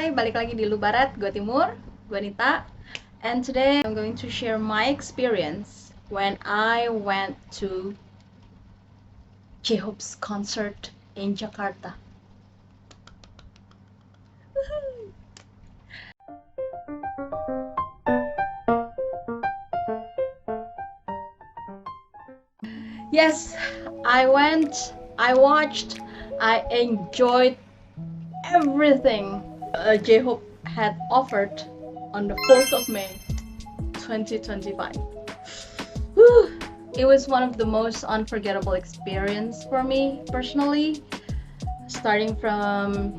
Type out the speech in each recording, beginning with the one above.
Hai, balik lagi di Lu Barat, gue Timur, gue Nita. And today I'm going to share my experience when I went to J-Hope's concert in Jakarta. Yes, I went, I watched, I enjoyed everything J-Hope had offered on the 4th of May 2025. Whew. It was one of the most unforgettable experience for me personally, starting from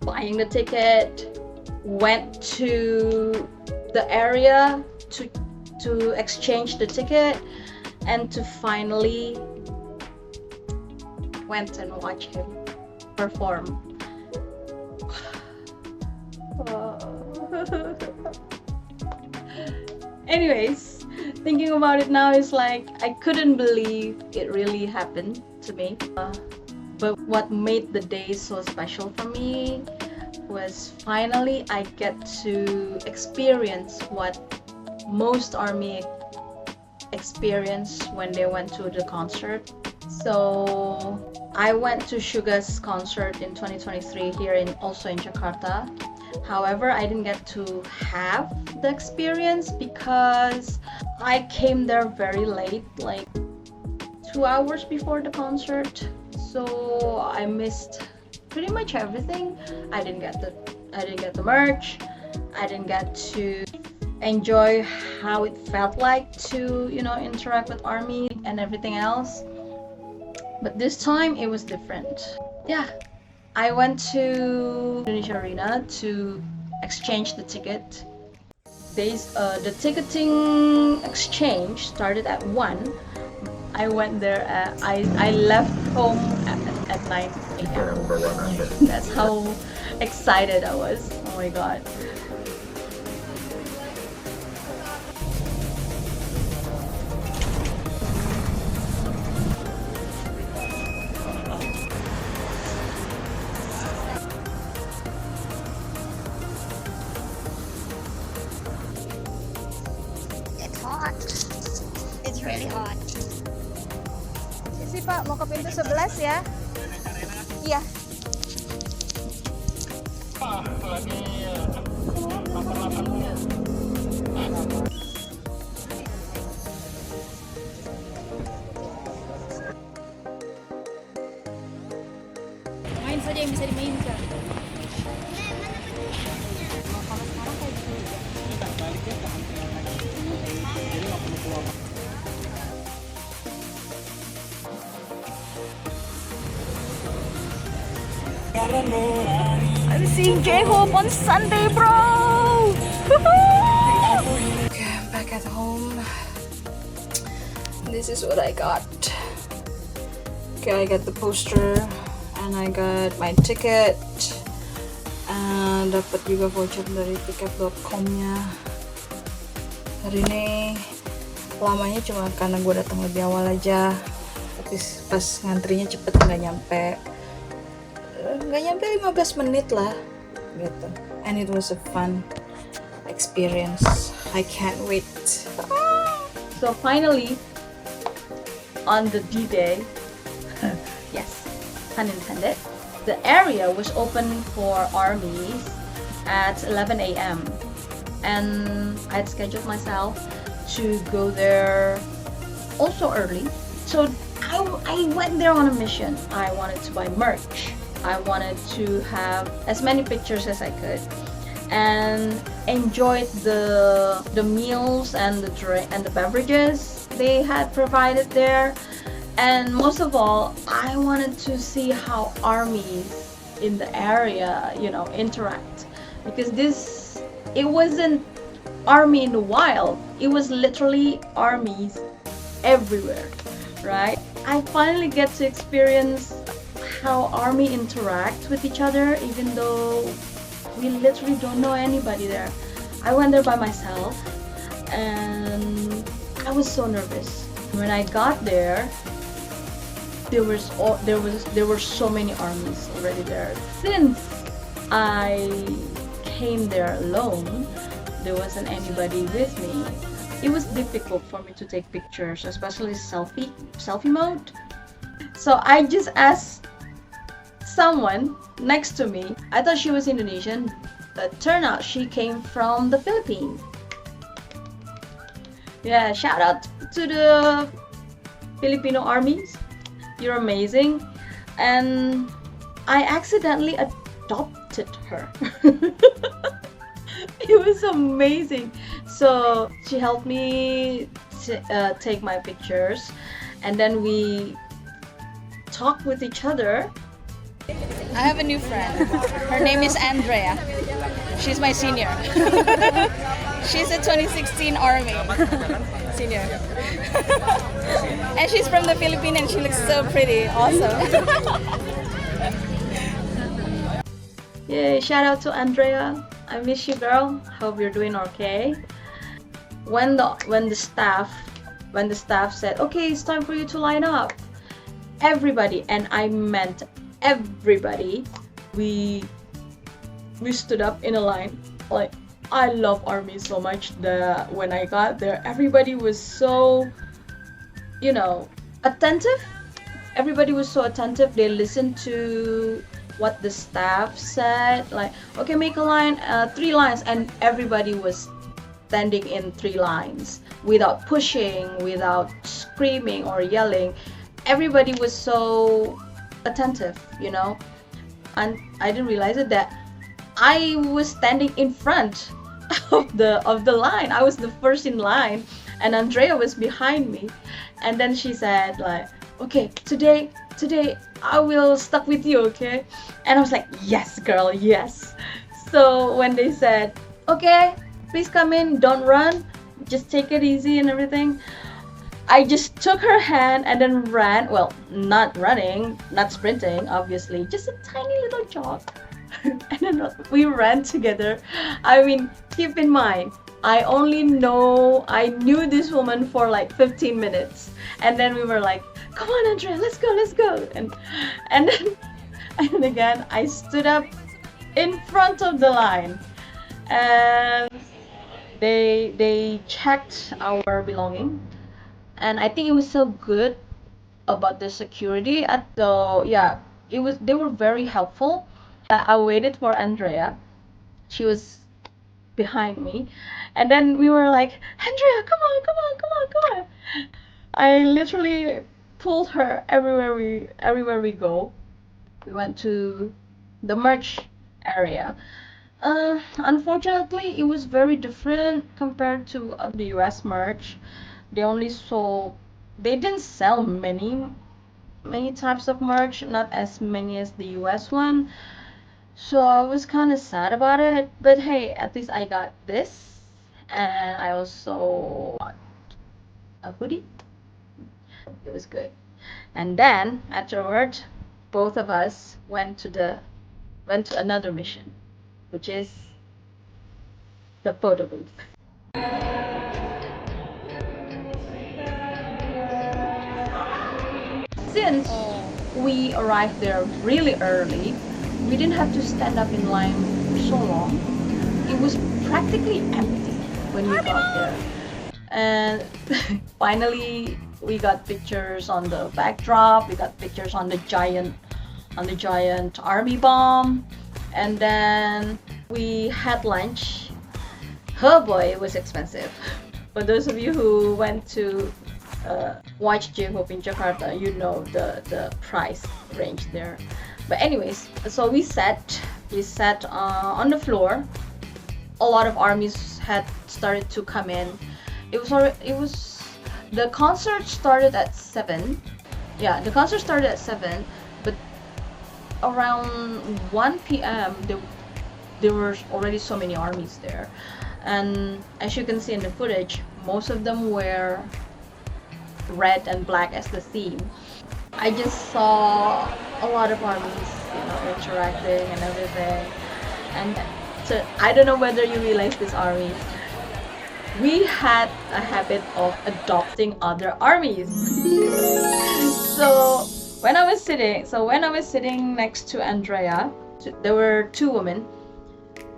buying the ticket, went to the area to exchange the ticket, and to finally went and watch him perform. Anyways, thinking about it now is like I couldn't believe it really happened to me. But what made the day so special for me was finally I get to experience what most ARMY experience when they went to the concert. So I went to Suga's concert in 2023 here also in Jakarta. However, I didn't get to have the experience because I came there very late, like 2 hours before the concert. So I missed pretty much everything. I didn't get the merch. I didn't get to enjoy how it felt like to, interact with ARMY and everything else. But this time it was different. Yeah, I went to Indonesia Arena to exchange the ticket. The ticketing exchange started at 1. I went there I left home at 9 a.m. That's how excited I was. Oh my god. Hot. It's really hot. Sisi Pak, mau ke pintu 11 ya? Iya. Main saja yang bisa dimainkan. Kalau sekarang kayak gitu ya. Baliknya ke antrian lagi. Jadi nggak perlu keluar. I'm seeing J-Hope on Sunday, bro! Okay, I'm back at home. This is what I got. Okay, I got the poster and I got my ticket. And dapat juga voucher dari tiket.com-nya. Hari ini lamanya cuma karena gue datang lebih awal aja. Tapi pas ngantrinya cepet nggak nyampe 15 menit lah gitu. And it was a fun experience. I can't wait. So finally, on the D-Day, yes, pun intended, the area was open for ARMYs at 11 a.m. and I had scheduled myself to go there also early. So I went there on a mission. I wanted to buy merch. I wanted to have as many pictures as I could and enjoyed the meals and the beverages they had provided there. And most of all, I wanted to see how ARMYs in the area, interact, because it wasn't ARMY in the wild. It was literally ARMYs everywhere, right? I finally get to experience how ARMY interact with each other, even though we literally don't know anybody there. I went there by myself, and I was so nervous. When I got there, there were so many ARMYs already there. Since I came there alone. There wasn't anybody with me. It was difficult for me to take pictures, especially selfie mode. So I just asked someone next to me. I thought she was Indonesian, but turned out she came from the Philippines. Yeah, shout out to the Filipino armies. You're amazing. And I accidentally adopted her. It was amazing. So she helped me take my pictures, and then we talked with each other. I have a new friend. Her name is Andrea. She's my senior. She's a 2016 Army senior. And she's from the Philippines and she looks so pretty. Awesome. Yay, shout out to Andrea. I miss you, girl. Hope you're doing okay. When the staff said, okay, it's time for you to line up, everybody, and I meant everybody, we stood up in a line. Like, I love army so much that when I got there, everybody was so, attentive. Everybody was so attentive. They listened to what the staff said, like, okay, make a line, 3 lines, and everybody was standing in 3 lines without pushing, without screaming or yelling. Everybody was so attentive, and I didn't realize it that I was standing in front of the line. I was the first in line, and Andrea was behind me. And then she said, like, okay, today I will stuck with you, okay? And I was like, yes, girl, yes. So when they said, okay, please come in, don't run, just take it easy and everything, I just took her hand and then ran. Well, not running, not sprinting, obviously, just a tiny little jog. And then we ran together. I mean, keep in mind, I knew this woman for like 15 minutes. And then we were like, come on, Andrea, let's go. And then again, I stood up in front of the line. And they checked our belonging. And I think it was so good about the security they were very helpful. I waited for Andrea. She was behind me, and then we were like, Andrea, come on. I literally pulled her everywhere we go. We went to the merch area. Unfortunately, it was very different compared to the US merch. They didn't sell many types of merch, not as many as the US one. So I was kind of sad about it, but hey, at least I got this, and I also got a hoodie. It was good. And then afterward, both of us went to another mission, which is the photo booth. Since we arrived there really early, we didn't have to stand up in line for so long. It was practically empty when we got there. And finally, we got pictures on the backdrop. We got pictures on the giant army bomb. And then we had lunch. Oh boy, it was expensive. For those of you who went to watch J-Hope in Jakarta, you know the price range there. But anyways, so we sat on the floor. A lot of armies had started to come in. The concert started at 7. Yeah, the concert started at 7, but around 1 p.m. there were already so many armies there. And as you can see in the footage, most of them were red and black as the theme. I just saw a lot of armies, interacting and everything. And so I don't know whether you realize this, army. We had a habit of adopting other armies. So when I was sitting next to Andrea, there were 2 women.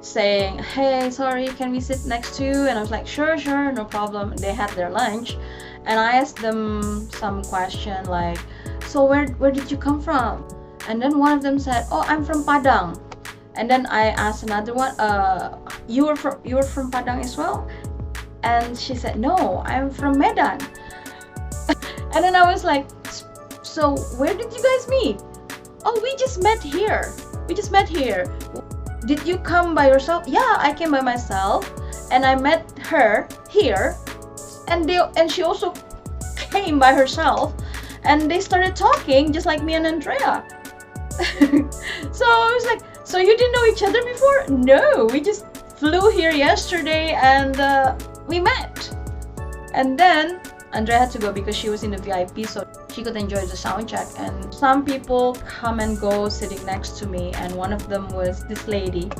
saying, hey, sorry, can we sit next to you? And I was like, sure, no problem. They had their lunch, and I asked them some question like, so where did you come from? And then one of them said, oh, I'm from Padang. And then I asked another one, you were from Padang as well? And she said, no, I'm from Medan. And then I was like, so where did you guys meet? Oh, we just met here. Did you come by yourself? Yeah, I came by myself, and I met her here, and she also came by herself, and they started talking just like me and Andrea. So I was like, so you didn't know each other before? No, we just flew here yesterday and we met. And then Andrea had to go because she was in the VIP, so she could enjoy the sound check. And some people come and go sitting next to me, and one of them was this lady.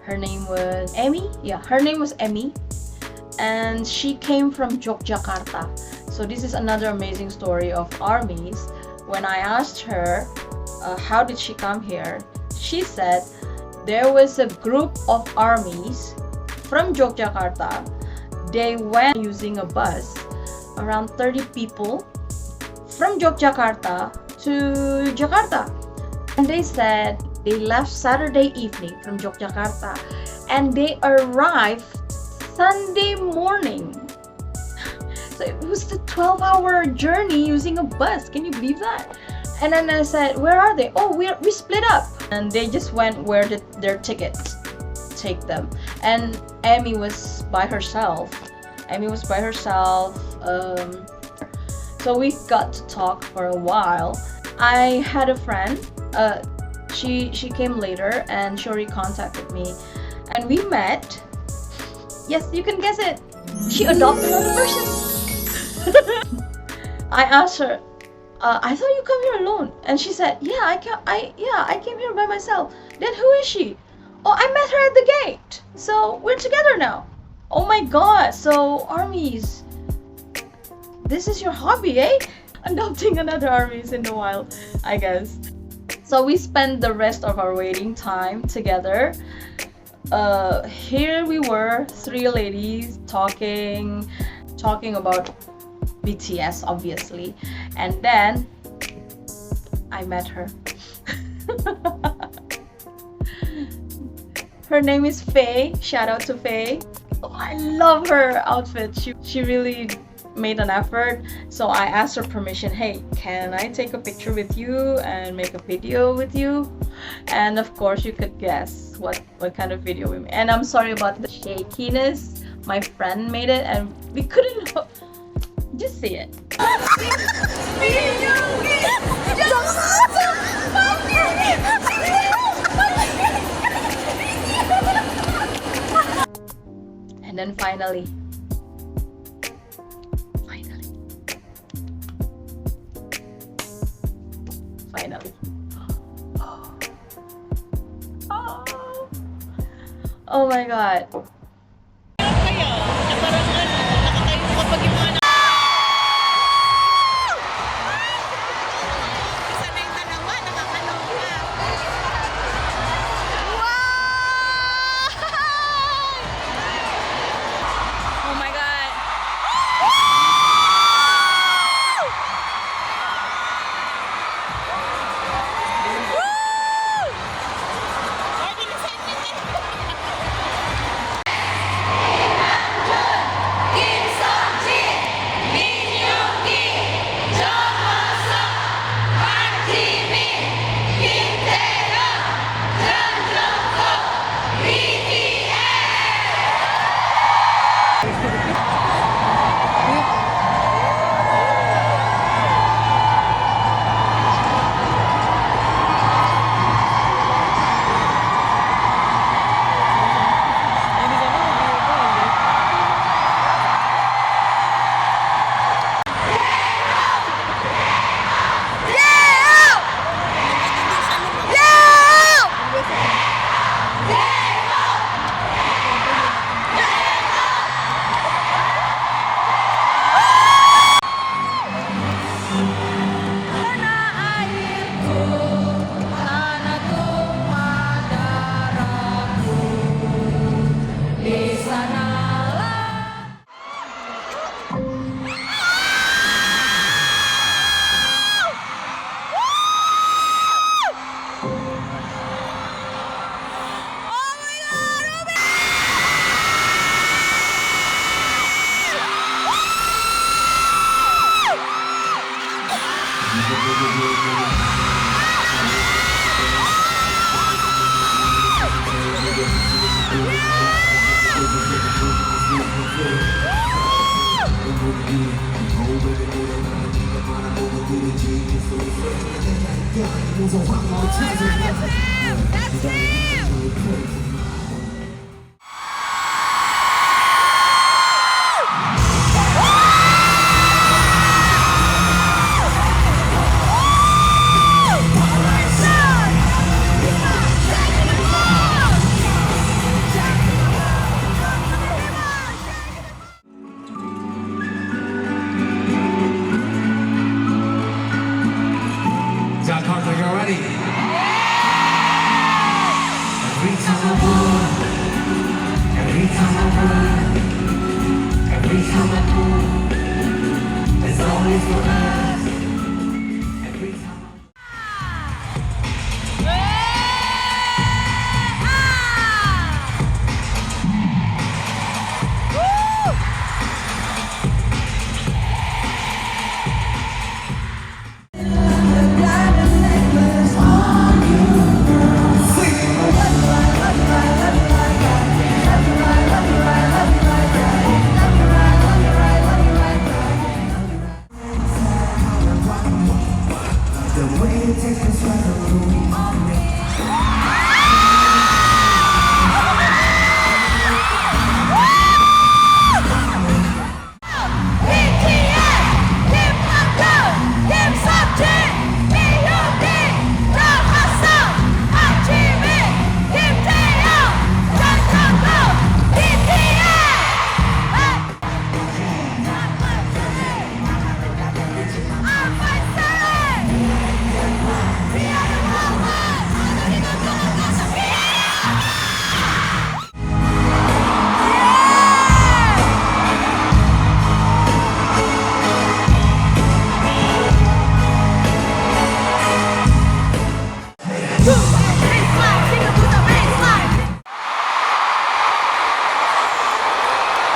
Her name was Emmy. Yeah, her name was Emmy, and she came from Yogyakarta. So this is another amazing story of armies. When I asked her how did she come here, she said there was a group of armies from Yogyakarta. They went using a bus, around 30 people from Yogyakarta to Jakarta. And they said they left Saturday evening from Yogyakarta and they arrived Sunday morning. So it was a 12-hour journey using a bus. Can you believe that? And then I said, where are they? Oh, we split up. And they just went where their tickets take them. And Emmy was by herself. So we got to talk for a while. I had a friend. She came later and she already contacted me, and we met. Yes, you can guess it. She adopted another person. I asked her, I thought you come here alone, and she said, yeah, I came here by myself. Then who is she? Oh, I met her at the gate. So we're together now. Oh my god, so armies. This is your hobby, eh? Adopting another armies in the wild, I guess. So we spent the rest of our waiting time together. Here we were, three ladies talking about BTS, obviously. And then I met her. Her name is Faye. Shout out to Faye. Oh, I love her outfit. She really made an effort. So I asked her permission. Hey, can I take a picture with you and make a video with you? And of course you could guess what kind of video we made. And I'm sorry about the shakiness. My friend made it and we couldn't just see it. And then finally, oh my god.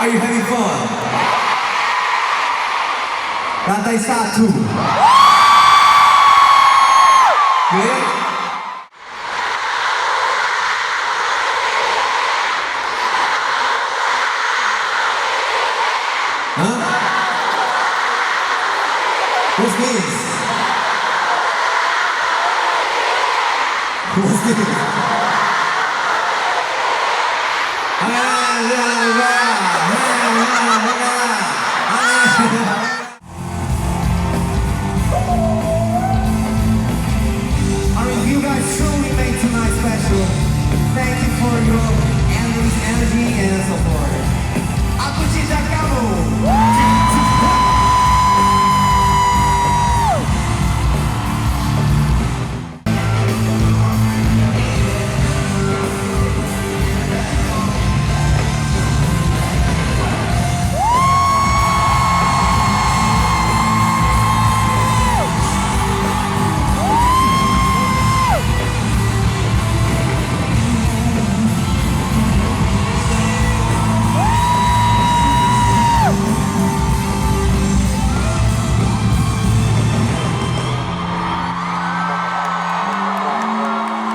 Are you having fun? Lantai 1. Good? Huh? What's this? What's this? You guys truly made tonight special. Thank you for your endless energy and support. Aku cinta kamu.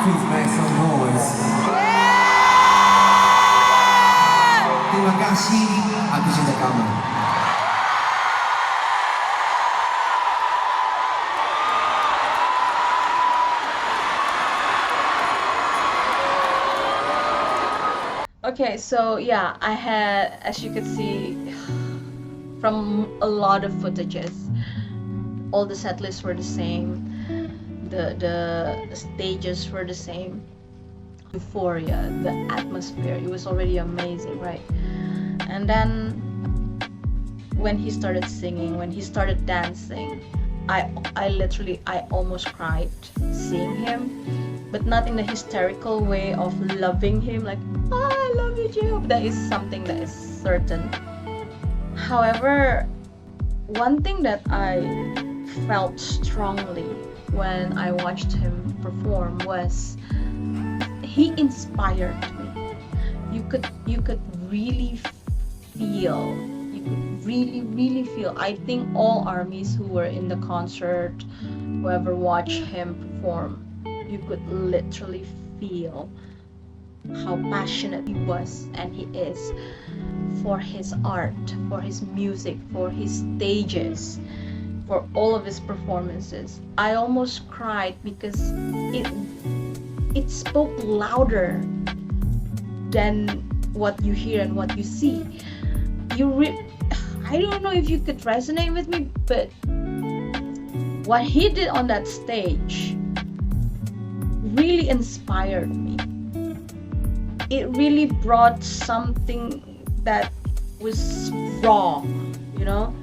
Please make some noise. Terima kasih, aku cinta kamu. Okay, so yeah, I had, as you could see from a lot of footages, all the set lists were the same, the stages were the same. Euphoria, the atmosphere, it was already amazing, right? And then when he started singing, when he started dancing, I almost cried seeing him, but not in a hysterical way of loving him, like, oh, I love you, Job. That is something that is certain. However, one thing that I felt strongly when I watched him perform was he inspired me. You could really feel. You could really feel. I think all armies who were in the concert, whoever watched him perform, you could literally feel how passionate he was and he is for his art, for his music, for his stages, for all of his performances. I almost cried because it spoke louder than what you hear and what you see. I don't know if you could resonate with me, but what he did on that stage really inspired me. It really brought something that was raw, you know?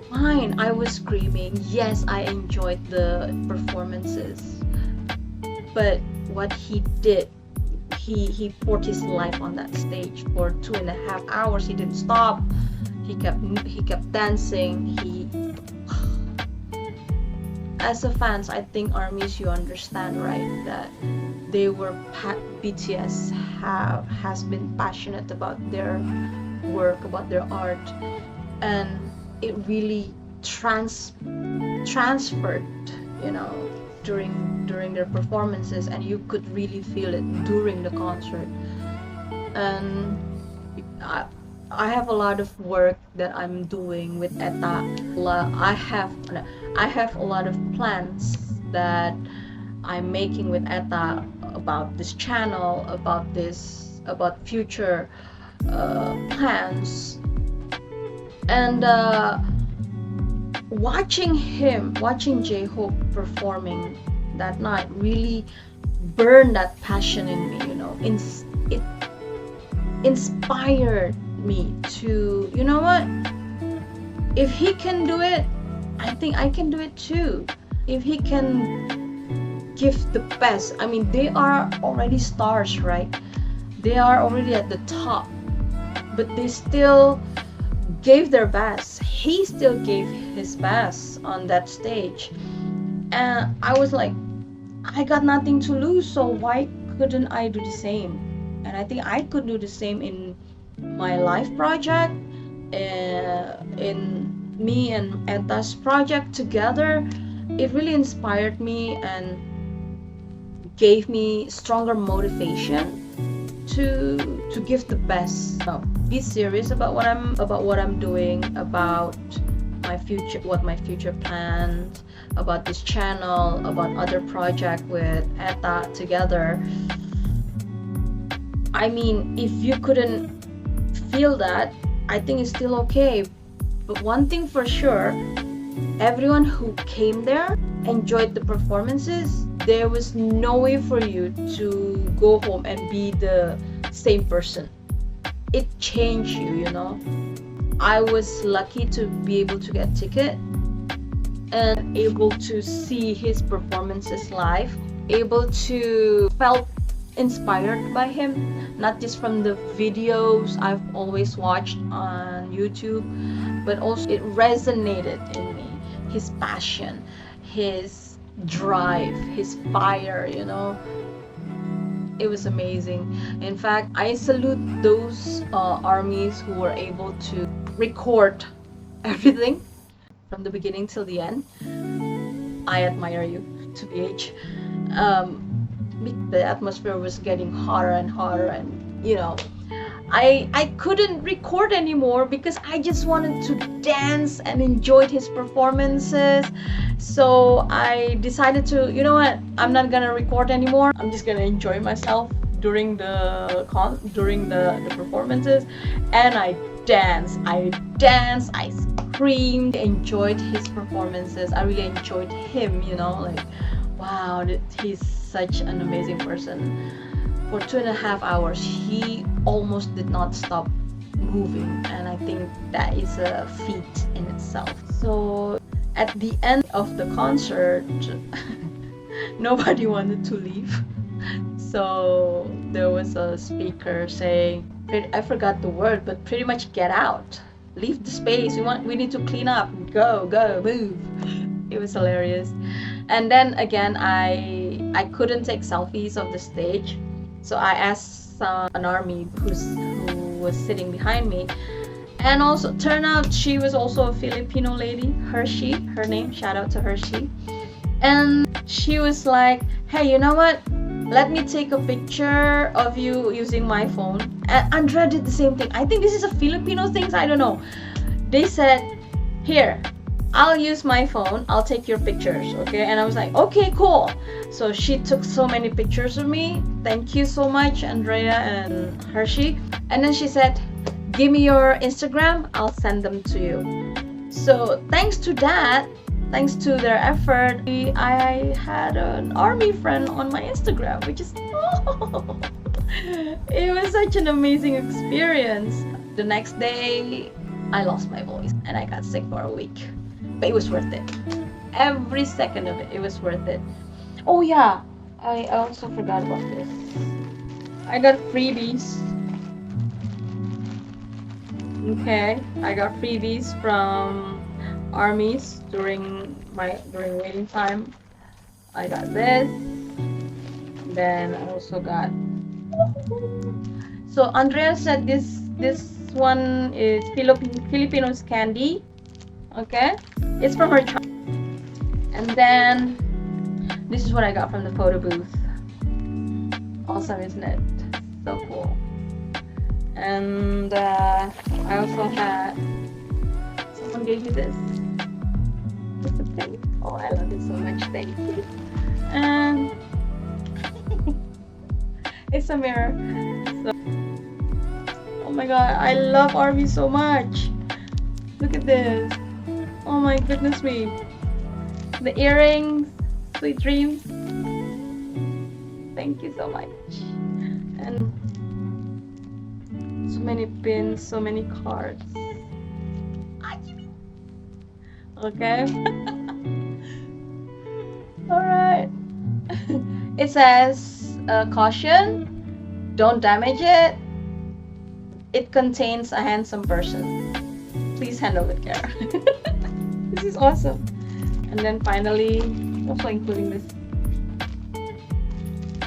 Fine, I was screaming. Yes, I enjoyed the performances. But what he did he poured his life on that stage for 2.5 hours. He didn't stop. He kept dancing. As a fans, I think ARMYs, you understand, right, that BTS has been passionate about their work, about their art, and it really transferred, during their performances, and you could really feel it during the concert. And I have a lot of work that I'm doing with Etha. I have a lot of plans that I'm making with Etha about this channel, about future plans. And watching J-Hope performing that night really burned that passion in me, it inspired me to, you know what, if he can do it, I think I can do it too. If he can give the best, I mean, they are already stars, right? They are already at the top, but they still gave their best. He still gave his best on that stage, and I was like, I got nothing to lose, so why couldn't I do the same? And I think I could do the same in my life project, in me and Etha's project together. It really inspired me and gave me stronger motivation to give the best. Be serious about what I'm doing, about my future plans, about this channel, about other project with Etha together. I mean, if you couldn't feel that, I think it's still okay. But one thing for sure, everyone who came there enjoyed the performances. There was no way for you to go home and be the same person. It changed you, I was lucky to be able to get a ticket and able to see his performances live, able to felt inspired by him, not just from the videos I've always watched on YouTube, but also it resonated in me. His passion, his drive, his fire, it was amazing. In fact, I salute those ARMYs who were able to record everything from the beginning till the end. I admire you, to BH. The atmosphere was getting hotter and hotter, and I couldn't record anymore because I just wanted to dance and enjoyed his performances. So I decided to, I'm not gonna record anymore. I'm just gonna enjoy myself during the performances, and I danced, I screamed, enjoyed his performances. I really enjoyed him, wow, he's such an amazing person. For 2.5 hours, he almost did not stop moving, and I think that is a feat in itself. So at the end of the concert, nobody wanted to leave. So there was a speaker saying, I forgot the word, but pretty much get out, leave the space. We need to clean up. Go, move. It was hilarious. And then again, I couldn't take selfies of the stage, so I asked an ARMY who was sitting behind me, and also turned out she was also a Filipino lady, Hershey, her name, shout out to Hershey. And she was like, hey, you know what? Let me take a picture of you using my phone. And Andrea did the same thing. I think this is a Filipino thing, I don't know. They said, here, I'll use my phone, I'll take your pictures, okay? And I was like, okay, cool. So she took so many pictures of me. Thank you so much, Andrea and Hershey. And then she said, give me your Instagram, I'll send them to you. So thanks to that, thanks to their effort, I had an ARMY friend on my Instagram, which is, it was such an amazing experience. The next day, I lost my voice and I got sick for a week. But it was worth it. Every second of it, it was worth it. Oh yeah, I also forgot about this. I got freebies. Okay, I got freebies from armies during waiting time. I got this. Then I also got. So Andrea said this one is Filipinos candy. Okay, it's from her child. And then this is what I got from the photo booth. Awesome, isn't it? So cool. And I also had someone gave me this. It's a thing. Oh, I love it so much. Thank you. And it's a mirror. So, oh my god, I love Army so much. Look at this. Oh my goodness me. The earrings, sweet dreams. Thank you so much. And so many pins, so many cards. Okay. Alright. It says, caution, don't damage it. It contains a handsome person. Please handle with care. This is awesome. And then finally, also including this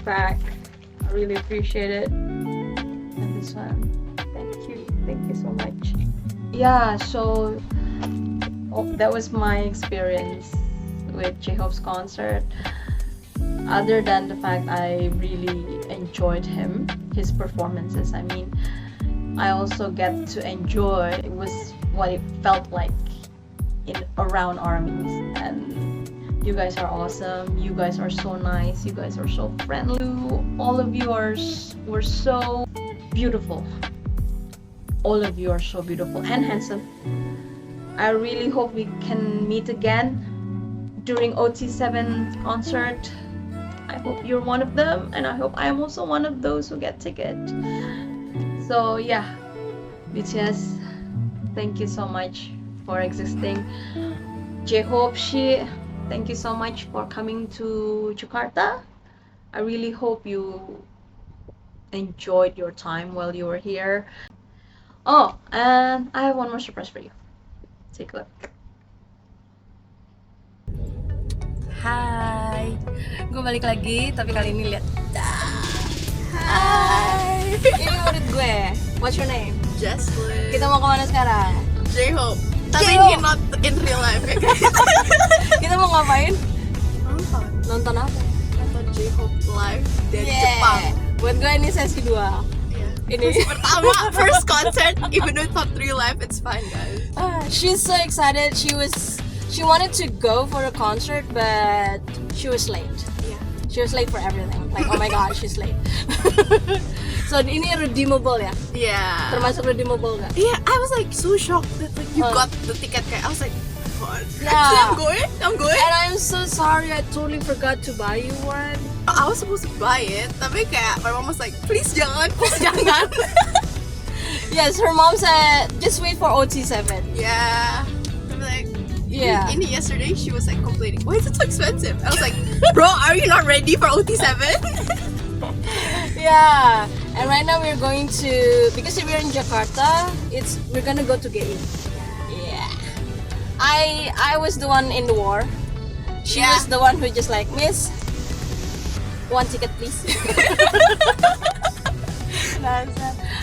back. I really appreciate it. And this one. Thank you so much. Yeah, so that was my experience with J-Hope's concert. Other than the fact I really enjoyed his performances. I mean, I also get to enjoy what it felt like around armies. And you guys are awesome. You guys are so nice. You guys are so friendly. All of you were so beautiful. All of you are so beautiful and handsome. I really hope we can meet again during OT7 concert. I hope you're one of them, and I hope I'm also one of those who get ticket. So yeah, BTS, thank you so much for existing. J-Hope, thank you so much for coming to Jakarta. I really hope you enjoyed your time while you were here. Oh, and I have one more surprise for you. Take a look. Hai, gue balik lagi, tapi kali ini lihat. Hai, ini murid gue. What's your name? Jesslyn. Kita mau kemana sekarang? J-Hope. Tapi J-Hope. not in real life. Kita mau ngapain? Nonton. Nonton apa? Nonton J-Hope live dari Jepang. Buat gue ini sesi 2. Ini Sesi pertama, first concert. Even though it's not real life, it's fine, guys. She's so excited. She wanted to go for a concert, but she was late. Yeah. She was late for everything. Like, oh my god, she's late. So ini redeemable ya? Yeah. Termasuk redeemable gak? Yeah, I was like so shocked that like you got the ticket. I was like, what? Yeah. Actually, I'm going. And I'm so sorry, I totally forgot to buy you one. I was supposed to buy it, tapi kayak my mom was like, please jangan. Yes, her mom said, just wait for OT7. Yeah. I'm like, Yeah. In yesterday, she was like complaining, why is it so expensive? I was like, bro, are you not ready for OT7? Yeah. And right now we're going to, because we're in Jakarta, we're gonna go to GI. Yeah. I was the one in the war. She Yeah. was the one who just like, Miss, one ticket please.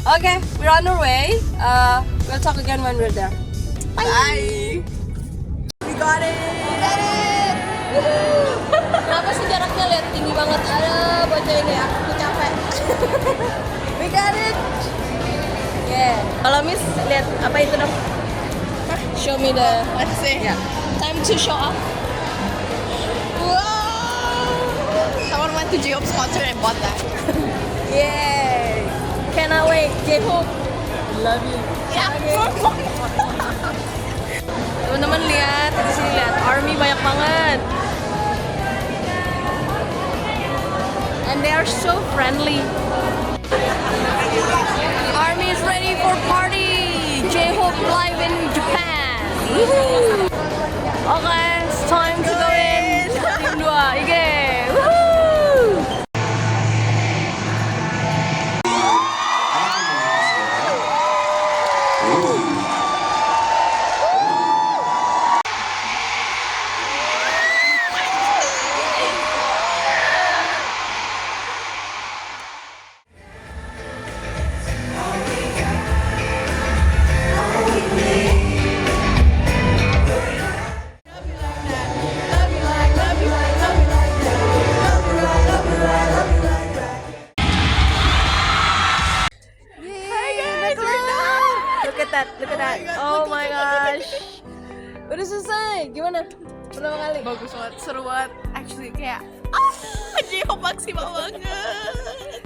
Okay, we're on our way. We'll talk again when we're there. Bye. We got it. Kenapa sih jaraknya lihat tinggi banget? Aduh, bocah ini aku capek. We got it. Yeah. Kalau Miss lihat apa itu dong? Show me the. Let's see. Yeah. Time to show off. Wow. Someone went to J-Hope's concert and bought that. Yay! Cannot wait. J-Hope, love you. Yeah. Teman-teman lihat, di sini lihat, army banyak banget. And they are so friendly. Army is ready for party. J-Hope live in Japan. Woohoo! Okay, it's time to go in. Tim 2, Ige. Woohoo! that. Look at that. Oh my gosh. Udah selesai. Gimana? Pertama kali. Bagus banget, seru banget. Actually kayak J-Hope maksimal banget.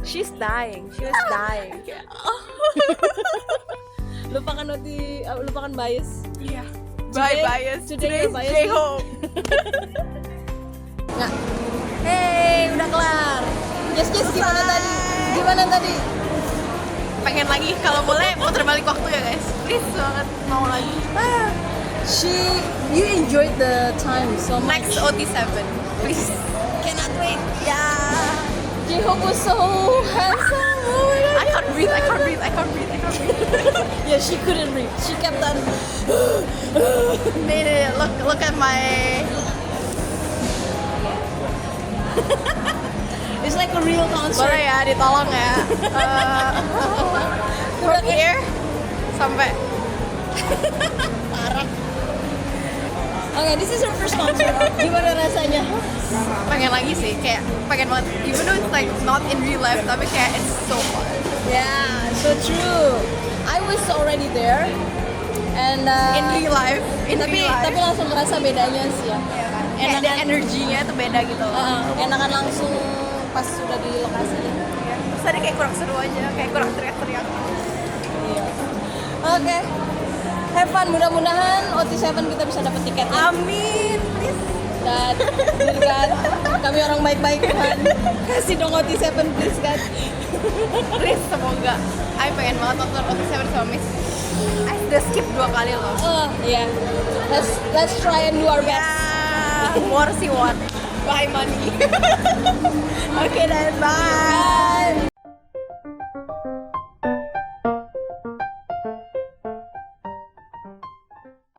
She's dying. She was dying. Kayak, Lupakan bias. Iya. Bye bias. Today Today's bias. J-Hope. Nggak. Hey, udah kelar. Yes, gimana tadi? Gimana tadi? Pengen lagi, kalau boleh putar balik waktu ya guys. Please banget mau lagi. You enjoyed the time so much. Next OT7, please. Cannot wait. Yeah. J-Hope was so handsome. Oh my god. I can't breathe. Yeah, she couldn't breathe. She kept on. Look at my. It's like a real concert. Boleh ya, ditolong ya. From here sampai. Parah. Okay, this is her first concert. Gimana rasanya? Pengen lagi sih, kayak pengen banget. Even though it's like not in real life, tapi kayak it's so fun. Yeah, so true. I was already there, and In real life, tapi langsung ngerasa bedanya sih ya. kayak ada energinya tuh beda gitu. Enakan langsung pas sudah di lokasi. Terus tadi kayak kurang seru aja, kayak kurang teriak-teriak. Iya. Oke. Have fun, mudah-mudahan OT7 kita bisa dapat tiket. Amin. Dan kan kami orang baik-baik kan. Kasih dong OT7 please kan. Please, semoga. I pengen banget nonton OT7 sama Miss. I udah skip 2 kali loh. Iya. Let's try and do our best. Yeah, war sih war. Buy money. Oke dan bye.